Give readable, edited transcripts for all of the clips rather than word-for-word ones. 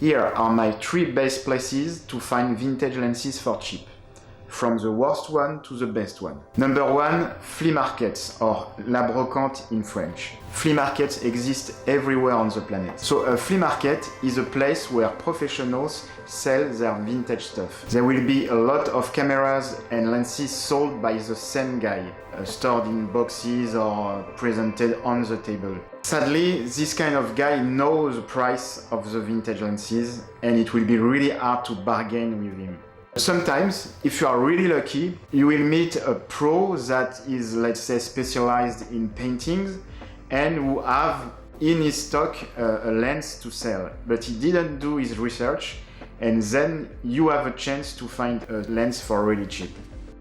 Here are my 3 best places to find vintage lenses for cheap. From the worst one to the best one. Number 1, flea markets, or la brocante in French. Flea markets exist everywhere on the planet. So a flea market is a place where professionals sell their vintage stuff. There will be a lot of cameras and lenses sold by the same guy, stored in boxes or presented on the table. Sadly, this kind of guy knows the price of the vintage lenses, and it will be really hard to bargain with him. Sometimes, if you are really lucky, you will meet a pro that is, let's say, specialized in paintings and who have in his stock a lens to sell. But he didn't do his research, and then you have a chance to find a lens for really cheap.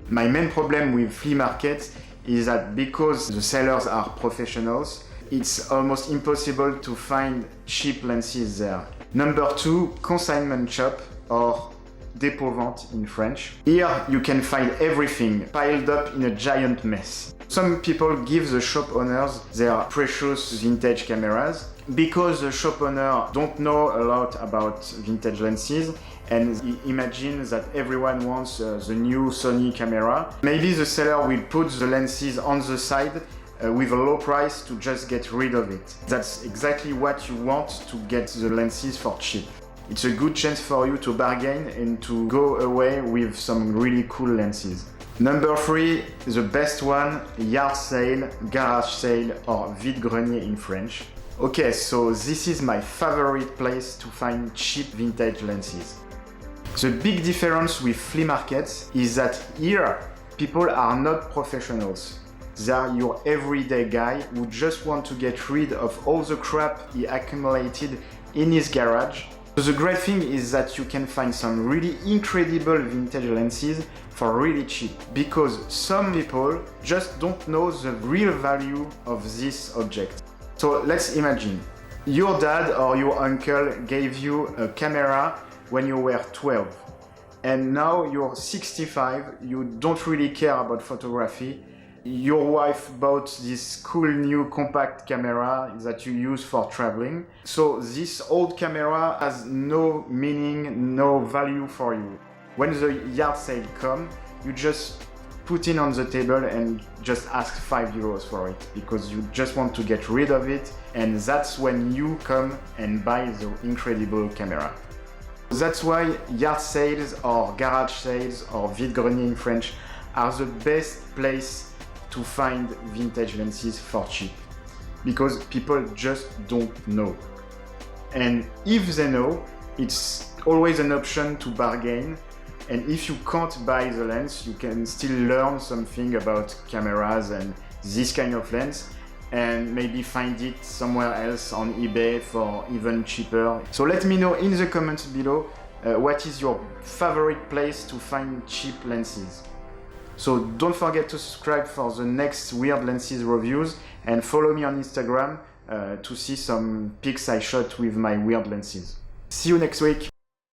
My main problem with flea markets is that because the sellers are professionals, it's almost impossible to find cheap lenses there. Number 2, consignment shop, or dépôt-vente in French. Here you can find everything piled up in a giant mess. Some people give the shop owners their precious vintage cameras because the shop owner don't know a lot about vintage lenses and he imagines that everyone wants the new Sony camera. Maybe the seller will put the lenses on the side with a low price to just get rid of it. That's exactly what you want to get the lenses for cheap. It's a good chance for you to bargain and to go away with some really cool lenses. Number 3, the best one, yard sale, garage sale, or vide-grenier in French. Okay, so this is my favorite place to find cheap vintage lenses. The big difference with flea markets is that here, people are not professionals. They are your everyday guy who just want to get rid of all the crap he accumulated in his garage. The great thing is that you can find some really incredible vintage lenses for really cheap, because some people just don't know the real value of this object. So let's imagine, your dad or your uncle gave you a camera when you were 12, and now you're 65, you don't really care about photography. Your wife bought this cool new compact camera that you use for traveling. So this old camera has no meaning, no value for you. When the yard sale comes, you just put it on the table and just ask €5 for it because you just want to get rid of it, and that's when you come and buy the incredible camera. That's why yard sales or garage sales or vide-grenier in French are the best place to find vintage lenses for cheap, because people just don't know. And if they know, it's always an option to bargain, and if you can't buy the lens, you can still learn something about cameras and this kind of lens, and maybe find it somewhere else on eBay for even cheaper. So let me know in the comments below what is your favorite place to find cheap lenses. So don't forget to subscribe for the next weird lenses reviews, and follow me on Instagram to see some pics I shot with my weird lenses. See you next week!